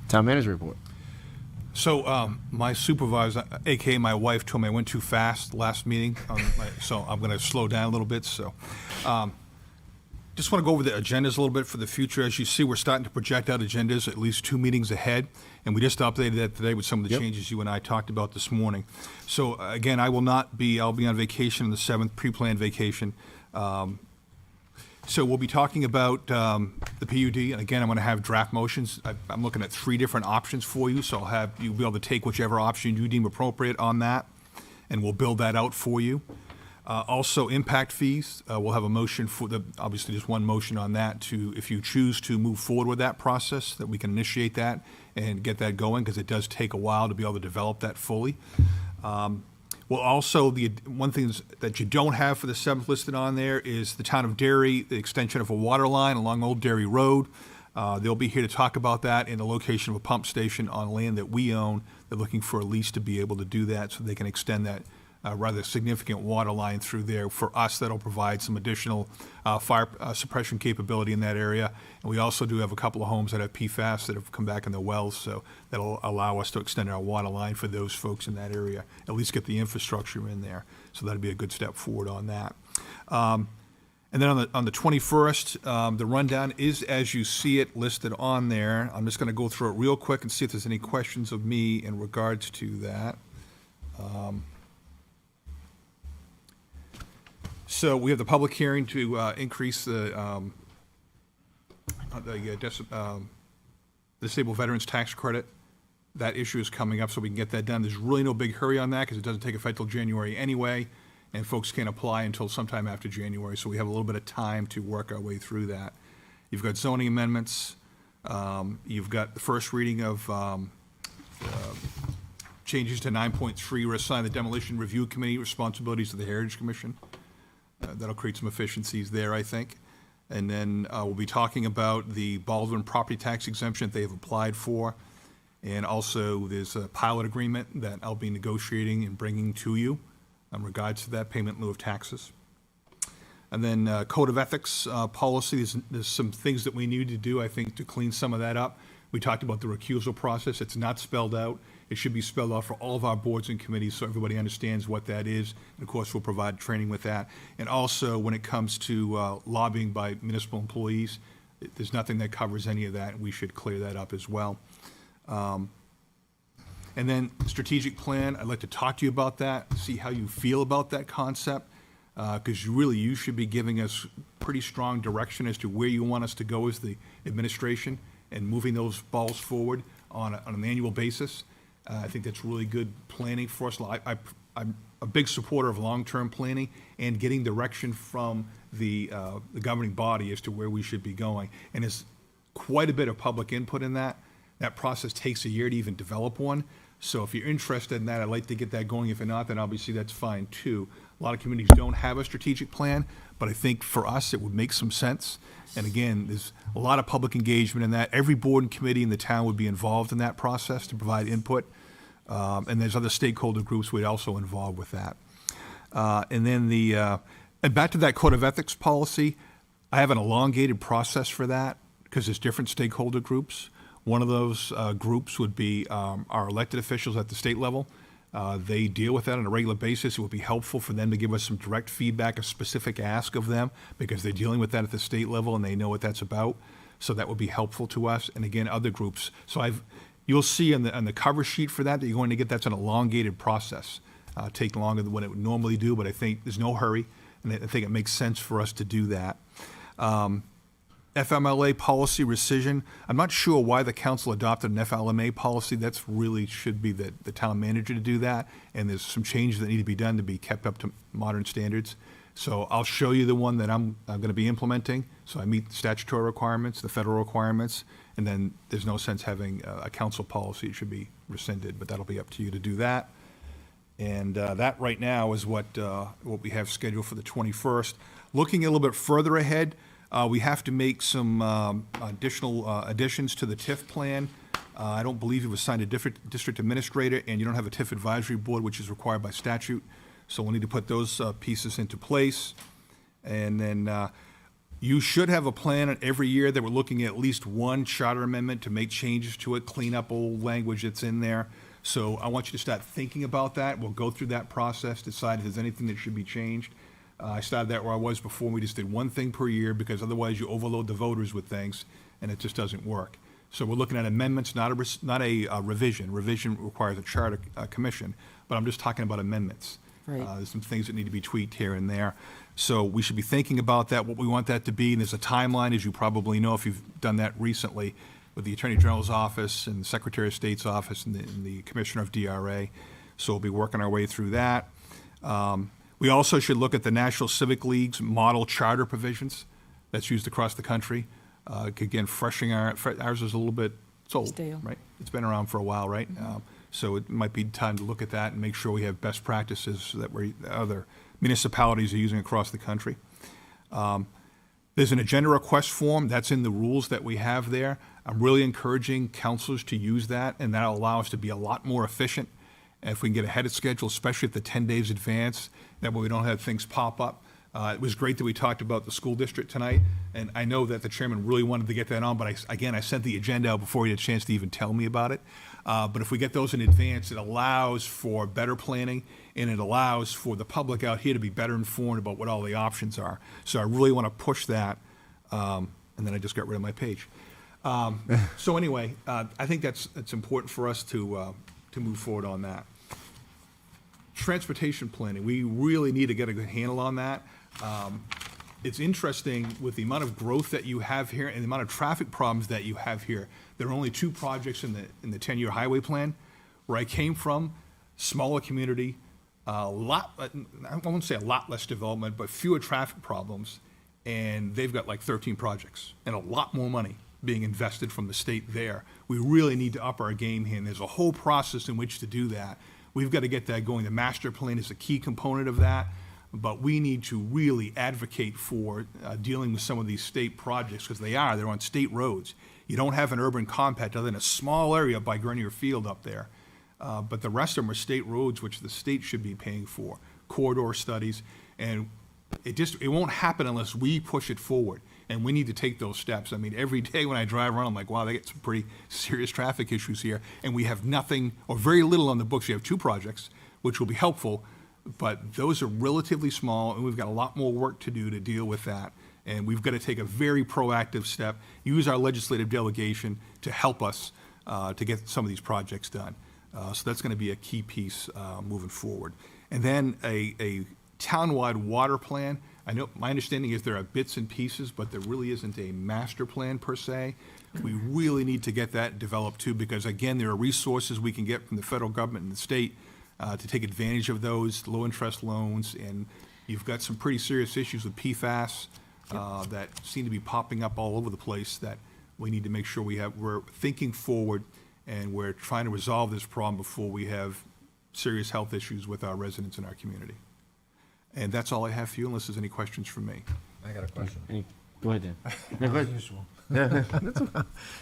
Town manager report. So my supervisor, aka my wife, told me I went too fast last meeting, so I'm going to slow down a little bit. So just want to go over the agendas a little bit for the future. As you see, we're starting to project out agendas at least 2 meetings ahead, and we just updated that today with some of the changes you and I talked about this morning. So again, I'll be on vacation on the 7th, pre-planned vacation. So we'll be talking about the PUD, and again, I'm going to have draft motions. I'm looking at 3 different options for you, so you'll be able to take whichever option you deem appropriate on that, and we'll build that out for you. Also, impact fees, we'll have a motion obviously just one motion on that if you choose to move forward with that process, that we can initiate that and get that going, because it does take a while to be able to develop that fully. Well, also, the one thing that you don't have for the 7th listed on there is the Town of Derry, the extension of a water line along Old Derry Road. They'll be here to talk about that in the location of a pump station on land that we own. They're looking for a lease to be able to do that, so they can extend that rather significant water line through there. For us, that'll provide some additional fire suppression capability in that area. And we also do have a couple of homes that have PFAS that have come back in their wells, so that'll allow us to extend our water line for those folks in that area, at least get the infrastructure in there. So that'd be a good step forward on that. And then on the 21st, the rundown is as you see it listed on there. I'm just going to go through it real quick and see if there's any questions of me in regards to that. So we have the public hearing to increase the disabled veterans tax credit. That issue is coming up, so we can get that done. There's really no big hurry on that because it doesn't take effect till January anyway, and folks can't apply until sometime after January. So we have a little bit of time to work our way through that. You've got zoning amendments. You've got the first reading of changes to 9.3, reassign the demolition review committee responsibilities to the Heritage Commission. That'll create some efficiencies there, I think. And then we'll be talking about the Baldwin property tax exemption that they have applied for. And also there's a pilot agreement that I'll be negotiating and bringing to you in regards to that payment in lieu of taxes. And then code of ethics policy, there's some things that we need to do, I think, to clean some of that up. We talked about the recusal process. It's not spelled out. It should be spelled out for all of our boards and committees so everybody understands what that is. And of course, we'll provide training with that. And also, when it comes to lobbying by municipal employees, there's nothing that covers any of that, and we should clear that up as well. And then strategic plan, I'd like to talk to you about that, see how you feel about that concept, because you should be giving us pretty strong direction as to where you want us to go as the administration and moving those balls forward on an annual basis. I think that's really good planning for us. I'm a big supporter of long-term planning and getting direction from the governing body as to where we should be going. And there's quite a bit of public input in that. That process takes a year to even develop one. So if you're interested in that, I'd like to get that going. If you're not, then obviously that's fine too. A lot of communities don't have a strategic plan, but I think for us it would make some sense. And again, there's a lot of public engagement in that. Every board and committee in the town would be involved in that process to provide input. And there's other stakeholder groups we'd also involve with that. And then and back to that code of ethics policy, I have an elongated process for that because there's different stakeholder groups. One of those groups would be our elected officials at the state level. They deal with that on a regular basis. It would be helpful for them to give us some direct feedback, a specific ask of them, because they're dealing with that at the state level and they know what that's about. So that would be helpful to us. And again, other groups. So you'll see on the cover sheet for that you're going to get that's an elongated process. Take longer than what it would normally do, but I think there's no hurry, and I think it makes sense for us to do that. FMLA policy rescission. I'm not sure why the council adopted an FLMA policy. That's really should be the town manager to do that, and there's some changes that need to be done to be kept up to modern standards. So I'll show you the one that I'm going to be implementing. So I meet the statutory requirements, the federal requirements, and then there's no sense having a council policy. It should be rescinded, but that'll be up to you to do that. And that right now is what we have scheduled for the 21st. Looking a little bit further ahead, we have to make some additional additions to the TIF plan. I don't believe you've assigned a different district administrator, and you don't have a TIF advisory board, which is required by statute. So we'll need to put those pieces into place. And then You should have a plan every year that we're looking at least one charter amendment to make changes to it, clean up old language that's in there. So I want you to start thinking about that. We'll go through that process, decide if there's anything that should be changed. I started that where I was before. We just did one thing per year because otherwise you overload the voters with things and it just doesn't work. So we're looking at amendments, not a revision. Revision requires a charter commission, but I'm just talking about amendments. Right. There's some things that need to be tweaked here and there. So we should be thinking about that, what we want that to be. And there's a timeline, as you probably know if you've done that recently, with the Attorney General's office and the Secretary of State's office and the Commissioner of DRA. So we'll be working our way through that. We also should look at the National Civic League's model charter provisions that's used across the country. Again, freshening ours is a little bit, it's old, Stale. right? It's been around for a while, right? So it might be time to look at that and make sure we have best practices that other municipalities are using across the country. There's an agenda request form that's in the rules that we have there. I'm really encouraging councilors to use that, and that'll allow us to be a lot more efficient. And if we can get ahead of schedule, especially at the 10 days advance, that way we don't have things pop up. It was great that we talked about the school district tonight, and I know that the chairman really wanted to get that on, but I sent the agenda out before he had a chance to even tell me about it. But if we get those in advance, it allows for better planning, and it allows for the public out here to be better informed about what all the options are. So I really want to push that, and then I just got rid of my page. So anyway, I think it's important for us to move forward on that. Transportation planning, we really need to get a good handle on that. It's interesting with the amount of growth that you have here and the amount of traffic problems that you have here. There are only 2 projects in the 10-year highway plan. Where I came from, smaller community, I won't say a lot less development, but fewer traffic problems. And they've got like 13 projects and a lot more money being invested from the state there. We really need to up our game here, and there's a whole process in which to do that. We've got to get that going. The master plan is a key component of that, but we need to really advocate for dealing with some of these state projects, because they're on state roads. You don't have an urban compact other than a small area by Grenier Field up there, but the rest of them are state roads, which the state should be paying for, corridor studies, and it won't happen unless we push it forward. And we need to take those steps. I mean, every day when I drive around, I'm like, wow, they get some pretty serious traffic issues here. And we have nothing or very little on the books. We have 2 projects, which will be helpful, but those are relatively small, and we've got a lot more work to do to deal with that. And we've got to take a very proactive step, use our legislative delegation to help us to get some of these projects done. So that's going to be a key piece moving forward. And then a townwide water plan. I know my understanding is there are bits and pieces, but there really isn't a master plan per se. We really need to get that developed too, because again, there are resources we can get from the federal government and the state to take advantage of those low interest loans. And you've got some pretty serious issues with PFAS that seem to be popping up all over the place that we need to make sure we're thinking forward and we're trying to resolve this problem before we have serious health issues with our residents in our community. And that's all I have for you, unless there's any questions from me. I got a question. Go ahead, Dan. Usual.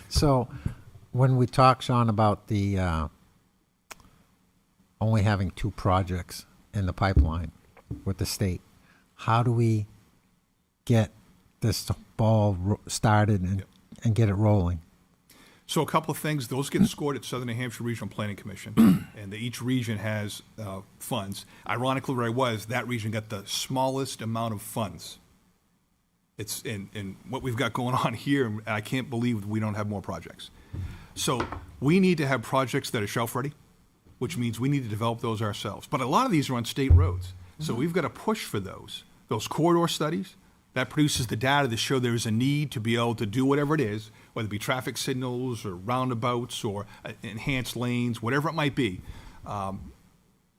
So, when we talk, Sean, about the only having 2 projects in the pipeline with the state, how do we get this ball started and get it rolling? So a couple of things. Those get scored at Southern New Hampshire Regional Planning Commission, and each region has funds. Ironically, where that region got the smallest amount of funds. It's in what we've got going on here, and I can't believe we don't have more projects. So we need to have projects that are shelf-ready, which means we need to develop those ourselves. But a lot of these are on state roads, so we've got to push for those corridor studies. That produces the data to show there's a need to be able to do whatever it is, whether it be traffic signals or roundabouts or enhanced lanes, whatever it might be.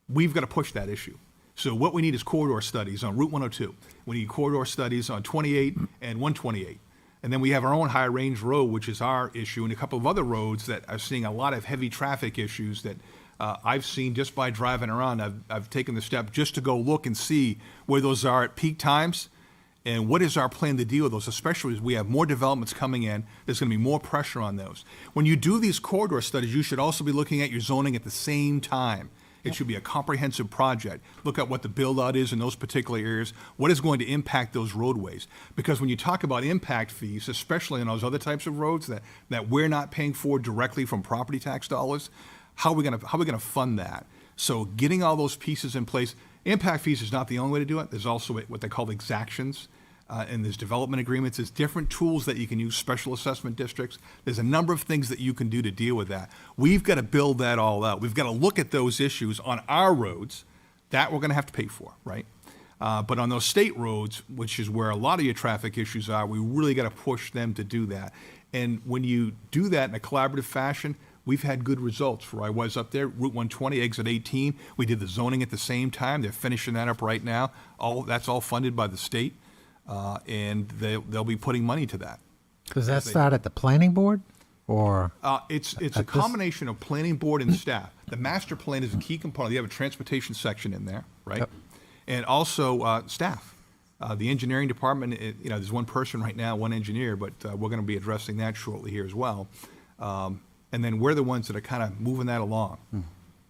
We've got to push that issue. So what we need is corridor studies on Route 102. We need corridor studies on 28 and 128. And then we have our own High Range Road, which is our issue, and a couple of other roads that are seeing a lot of heavy traffic issues that I've seen just by driving around. I've taken the step just to go look and see where those are at peak times. And what is our plan to deal with those, especially as we have more developments coming in, there's going to be more pressure on those. When you do these corridor studies, you should also be looking at your zoning at the same time. It should be a comprehensive project. Look at what the build-out is in those particular areas, what is going to impact those roadways. Because when you talk about impact fees, especially on those other types of roads that we're not paying for directly from property tax dollars, how are we gonna fund that? So getting all those pieces in place, impact fees is not the only way to do it. There's also what they call exactions. And there's development agreements, there's different tools that you can use, special assessment districts. There's a number of things that you can do to deal with that. We've got to build that all out. We've got to look at those issues on our roads that we're going to have to pay for, right? But on those state roads, which is where a lot of your traffic issues are, we really got to push them to do that. And when you do that in a collaborative fashion, we've had good results. Where I was up there, Route 120, exit 18, we did the zoning at the same time. They're finishing that up right now. That's all funded by the state. And they'll be putting money to that. Does that start at the planning board, or? It's a combination of planning board and staff. The master plan is a key component. You have a transportation section in there, right? Yep. And also staff. The engineering department, there's one person right now, one engineer, but we're going to be addressing that shortly here as well. And then we're the ones that are kind of moving that along.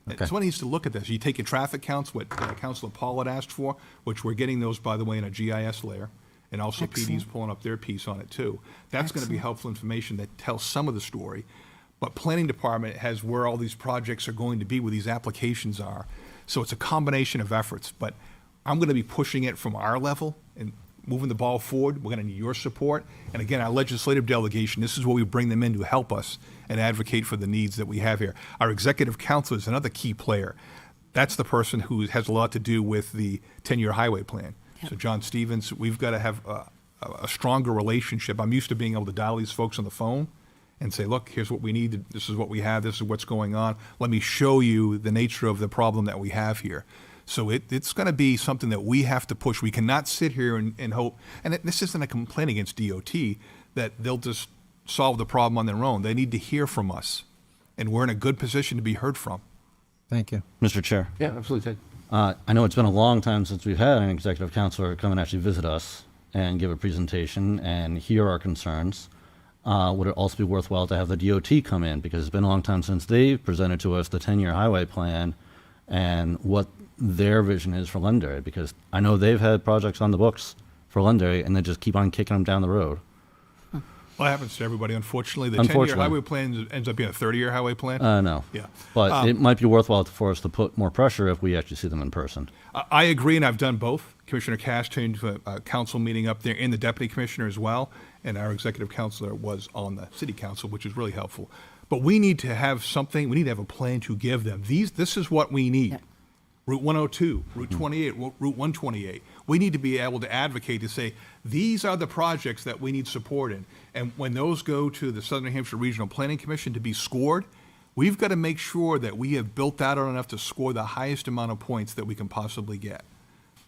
Okay. Someone needs to look at this. You take your traffic counts, what Councilor Paul had asked for, which we're getting those, by the way, in a GIS layer. And also PD's pulling up their piece on it too. That's going to be helpful information that tells some of the story. But planning department has where all these projects are going to be, where these applications are. So it's a combination of efforts. But I'm going to be pushing it from our level and moving the ball forward. We're going to need your support. And again, our legislative delegation, this is where we bring them in to help us and advocate for the needs that we have here. Our executive council is another key player. That's the person who has a lot to do with the 10-year highway plan. So John Stevens, we've got to have a stronger relationship. I'm used to being able to dial these folks on the phone and say, look, here's what we need, this is what we have, this is what's going on. Let me show you the nature of the problem that we have here. So it's going to be something that we have to push. We cannot sit here and hope, and this isn't a complaint against DOT, that they'll just solve the problem on their own. They need to hear from us, and we're in a good position to be heard from. Thank you. Mr. Chair, Yeah, absolutely, Ted. I know it's been a long time since we've had an executive counselor come and actually visit us and give a presentation and hear our concerns. Would it also be worthwhile to have the DOT come in, because it's been a long time since they've presented to us the 10-year highway plan and what their vision is for Londonderry, because I know they've had projects on the books for Londonderry and they just keep on kicking them down the road. Well, it happens to everybody, unfortunately. The 10-year highway plan ends up being a 30-year highway plan. No. Yeah. But it might be worthwhile for us to put more pressure if we actually see them in person. I agree, and I've done both. Commissioner Cash came to a council meeting up there, and the deputy commissioner as well, and our executive counselor was on the city council, which is really helpful. But we need to have something, we need to have a plan to give them. This is what we need. Yeah. Route 102, Route 28, Route 128. We need to be able to advocate to say, these are the projects that we need support in. And when those go to the Southern New Hampshire Regional Planning Commission to be scored, we've got to make sure that we have built that out enough to score the highest amount of points that we can possibly get.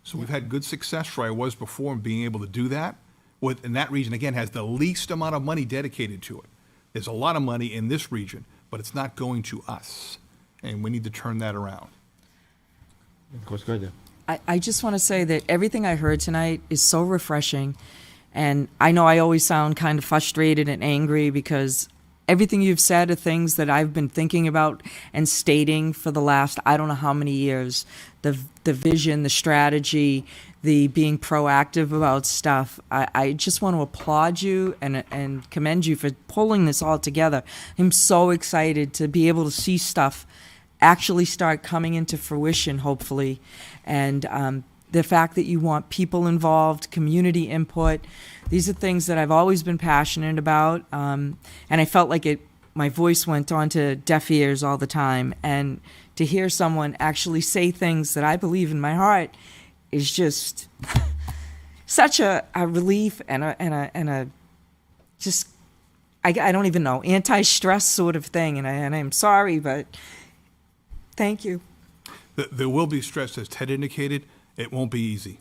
So we've had good success where I was before in being able to do that. And that region, again, has the least amount of money dedicated to it. There's a lot of money in this region, but it's not going to us. And we need to turn that around. Of course, go ahead. I just want to say that everything I heard tonight is so refreshing. And I know I always sound kind of frustrated and angry because everything you've said are things that I've been thinking about and stating for the last, I don't know how many years. The vision, the strategy, the being proactive about stuff. I just want to applaud you and commend you for pulling this all together. I'm so excited to be able to see stuff actually start coming into fruition, hopefully. And the fact that you want people involved, community input, these are things that I've always been passionate about. And I felt like my voice went on to deaf ears all the time. And to hear someone actually say things that I believe in my heart is just such a relief and a just, I don't even know, anti-stress sort of thing. And I'm sorry, but thank you. There will be stress, as Ted indicated. It won't be easy,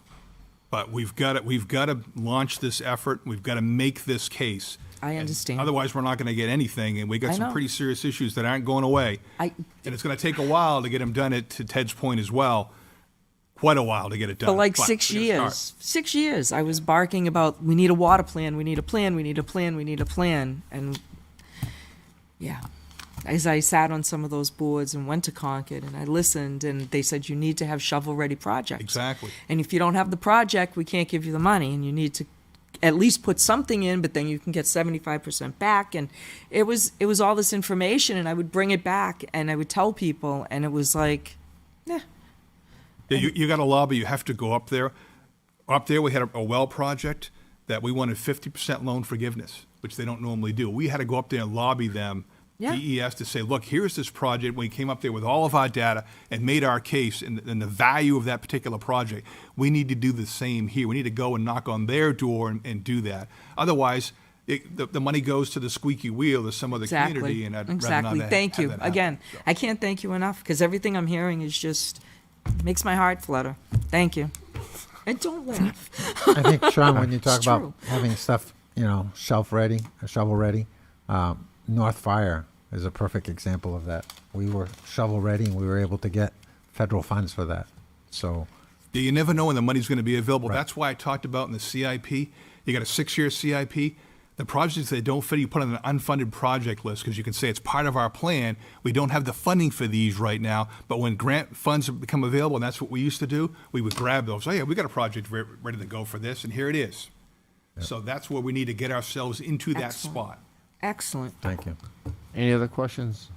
but we've got to launch this effort. We've got to make this case. I understand. Otherwise, we're not going to get anything, and we got I some know. pretty serious issues that aren't going away. And it's going to take a while to get them done. To Ted's point as well, quite a while to get it done. For like But 6 we're gonna years. start. 6 years. I was barking about, we need a water plan, we need a plan, we need a plan, we need a plan. And yeah. as I sat on some of those boards and went to Concord and I listened, and they said you need to have shovel-ready projects. Exactly. And if you don't have the project, we can't give you the money, and you need to at least put something in, but then you can get 75% back. And it was all this information, and I would bring it back and I would tell people, and it was like, Yeah, you got a lobby, you have to go up there. Up there, we had a well project that we wanted 50% loan forgiveness, which they don't normally do. We had to go up there and lobby them, Yeah. DES, to say, look, here's this project. We came up there with all of our data and made our case and the value of that particular project. We need to do the same here. We need to go and knock on their door and do that. Otherwise, the money goes to the squeaky wheel of some other community, and I'd rather not have Thank you. that happen. Again, So. I can't thank you enough, because everything I'm hearing is just makes my heart flutter. Thank you. And don't laugh. I think, Sean, when you talk It's about true. having stuff, shelf ready, shovel ready, North Fire is a perfect example of that. We were shovel ready, and we were able to get federal funds for that. So, Yeah, you never know when the money's going to be available. Right. That's why I talked about in the CIP, you got a 6-year CIP. The projects that don't fit, you put on an unfunded project list, because you can say it's part of our plan. We don't have the funding for these right now, but when grant funds become available, and that's what we used to do, we would grab those. Oh yeah, we got a project ready to go for this, and here it is. So that's where we need to get ourselves into that Excellent. spot. Excellent. thank you. Any other questions?